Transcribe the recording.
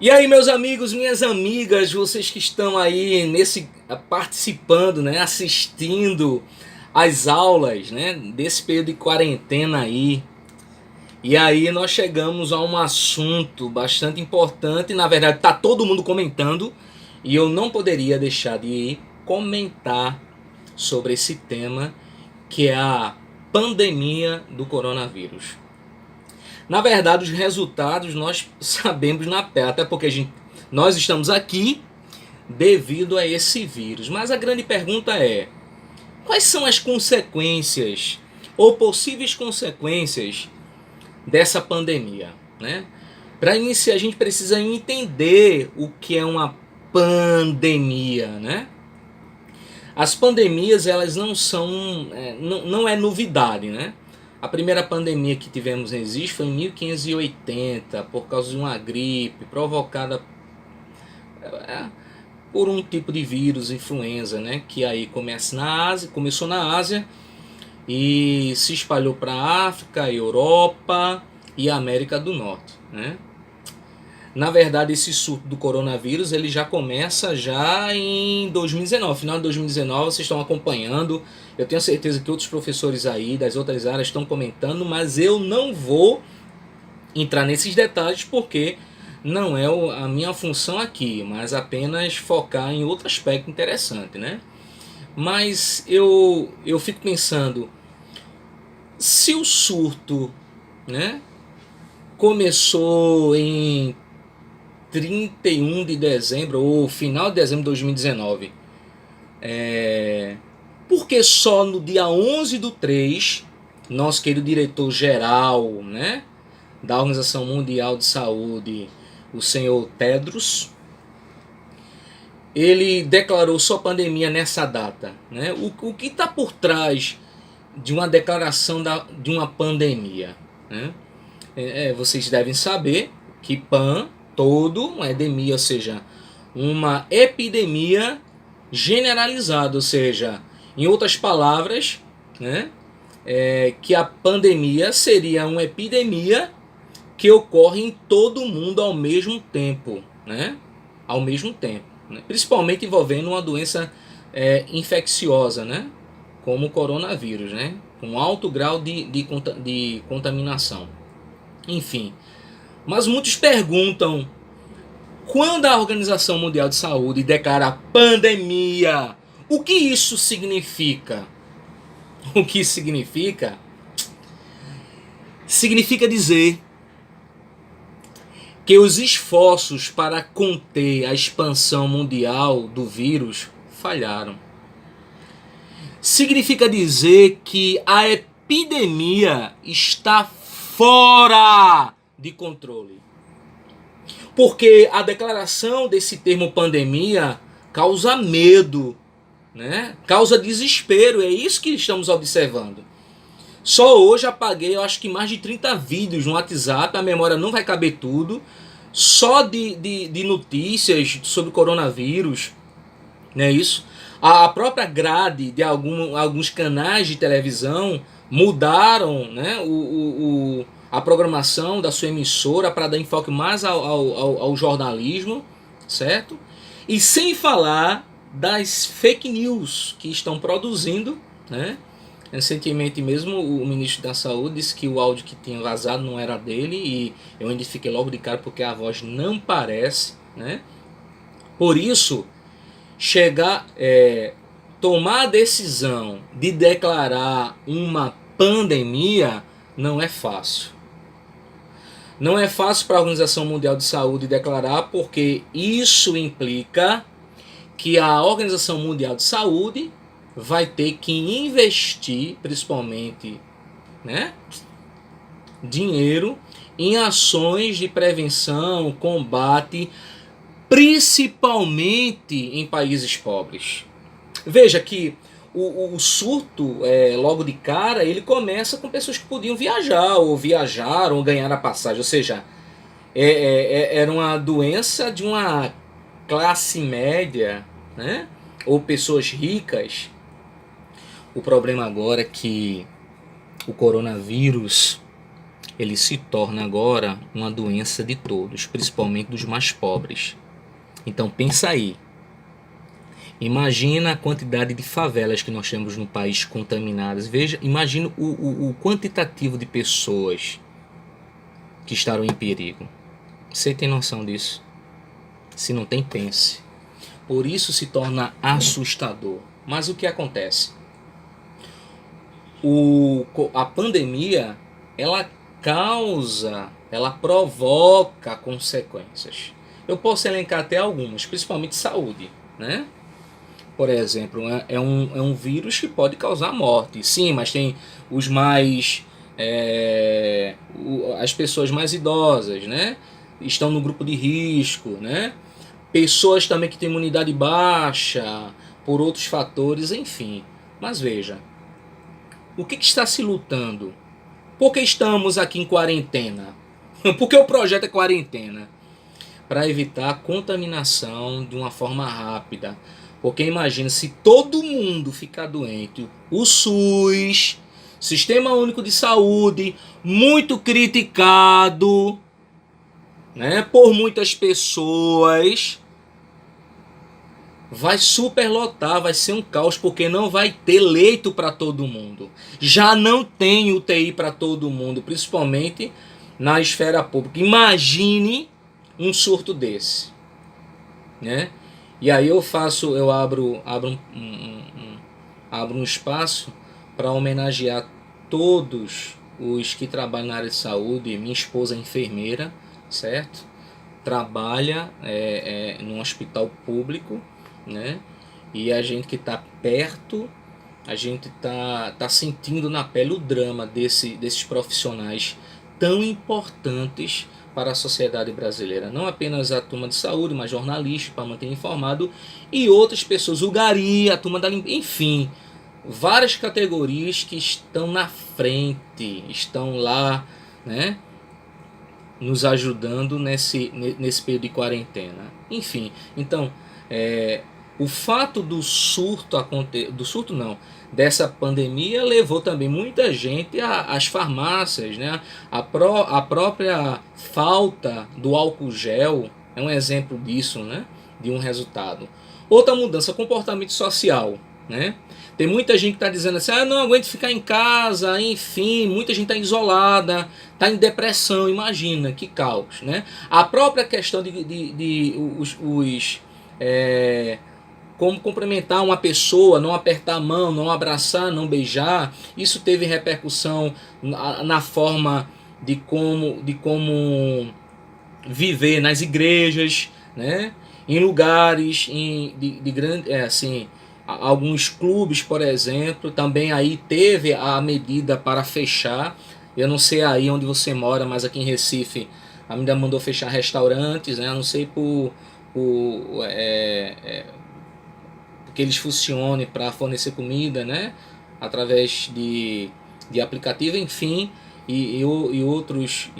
E aí, meus amigos, minhas amigas, vocês que estão aí participando, né, assistindo às aulas, né, desse período de quarentena aí. E aí nós chegamos a um assunto bastante importante, na verdade tá todo mundo comentando, e eu não poderia deixar de comentar sobre esse tema, que é a pandemia do coronavírus. Na verdade, os resultados nós sabemos na pele, até porque nós estamos aqui devido a esse vírus. Mas a grande pergunta é: quais são as consequências ou possíveis consequências dessa pandemia, né? Para iniciar, a gente precisa entender o que é uma pandemia, né? As pandemias, elas não são, não é novidade, né? A primeira pandemia que tivemos existe foi em 1580, por causa de uma gripe provocada por um tipo de vírus, influenza, né? Que aí começou na Ásia e se espalhou para a África, Europa e América do Norte, né? Na verdade, esse surto do coronavírus ele já começa já em 2019, final de 2019, vocês estão acompanhando. Eu tenho certeza que outros professores aí das outras áreas estão comentando, mas eu não vou entrar nesses detalhes porque não é a minha função aqui, mas apenas focar em outro aspecto interessante, né? Mas eu fico pensando, se o surto, né, começou em 31 de dezembro ou final de dezembro de 2019, porque só no dia 11/3, nosso querido diretor-geral, né, da Organização Mundial de Saúde, o senhor Tedros, ele declarou sua pandemia nessa data, né? O que está por trás de uma declaração de uma pandemia, né? Vocês devem saber que uma endemia, ou seja, uma epidemia generalizada, ou seja, em outras palavras, né, que a pandemia seria uma epidemia que ocorre em todo o mundo ao mesmo tempo, né, ao mesmo tempo, né, principalmente envolvendo uma doença infecciosa, né, como o coronavírus, né, com alto grau de contaminação. Enfim, mas muitos perguntam: quando a Organização Mundial de Saúde declara pandemia, o que isso significa? O que significa? Significa dizer que os esforços para conter a expansão mundial do vírus falharam. Significa dizer que a epidemia está fora de controle. Porque a declaração desse termo pandemia causa medo, né? Causa desespero, é isso que estamos observando. Só hoje apaguei, eu acho que mais de 30 vídeos no WhatsApp, a memória não vai caber tudo, só de notícias sobre o coronavírus, não é isso? A própria grade de alguns canais de televisão mudaram, né, a programação da sua emissora para dar enfoque mais ao jornalismo, certo? E sem falar das fake news que estão produzindo, né? Recentemente mesmo o ministro da Saúde disse que o áudio que tinha vazado não era dele, e eu identifiquei logo de cara porque a voz não parece, né? Por isso, tomar a decisão de declarar uma pandemia não é fácil. Não é fácil para a Organização Mundial de Saúde declarar, porque isso implica que a Organização Mundial de Saúde vai ter que investir, principalmente, né, dinheiro em ações de prevenção, combate, principalmente em países pobres. Veja que o surto, logo de cara, ele começa com pessoas que podiam viajar, ou viajaram, ou ganharam a passagem. Ou seja, era uma doença de uma classe média, né? Ou pessoas ricas. O problema agora é que o coronavírus ele se torna agora uma doença de todos, principalmente dos mais pobres. Então pensa aí, imagina a quantidade de favelas que nós temos no país contaminadas. Veja, imagina o quantitativo de pessoas que estarão em perigo. Você tem noção disso? Se não tem, pense. Por isso se torna assustador. Mas o que acontece? A pandemia, ela provoca consequências. Eu posso elencar até algumas, principalmente saúde, né? Por exemplo, é um vírus que pode causar morte. Sim, mas tem os mais... as pessoas mais idosas, né? Estão no grupo de risco, né? Pessoas também que têm imunidade baixa, por outros fatores, enfim. Mas veja, o que está se lutando? Por que estamos aqui em quarentena? Por que o projeto é quarentena? Para evitar a contaminação de uma forma rápida. Porque imagina, se todo mundo ficar doente, o SUS, Sistema Único de Saúde, muito criticado, né, por muitas pessoas, vai superlotar, vai ser um caos, porque não vai ter leito para todo mundo. Já não tem UTI para todo mundo, principalmente na esfera pública. Imagine um surto desse, né? E aí eu abro um espaço para homenagear todos os que trabalham na área de saúde. Minha esposa é enfermeira, certo? Trabalha num hospital público, né? E a gente que está perto, a gente tá sentindo na pele o drama desses profissionais tão importantes para a sociedade brasileira. Não apenas a turma de saúde, mas jornalistas para manter informado e outras pessoas, o gari, a turma da limpeza, enfim, várias categorias que estão na frente, estão lá, né, nos ajudando nesse período de quarentena. Enfim, então, o fato dessa pandemia levou também muita gente às farmácias, né? A própria falta do álcool gel é um exemplo disso, né? De um resultado. Outra mudança, comportamento social, né? Tem muita gente que está dizendo assim, não aguento ficar em casa, enfim, muita gente está isolada, está em depressão, imagina, que caos, né? A própria questão como cumprimentar uma pessoa, não apertar a mão, não abraçar, não beijar, isso teve repercussão na forma de como viver nas igrejas, né? Em lugares de grande, assim, alguns clubes, por exemplo, também aí teve a medida para fechar. Eu não sei aí onde você mora, mas aqui em Recife a medida mandou fechar restaurantes, né? Eu não sei que eles funcionem para fornecer comida, né? Através de aplicativo, enfim, e outros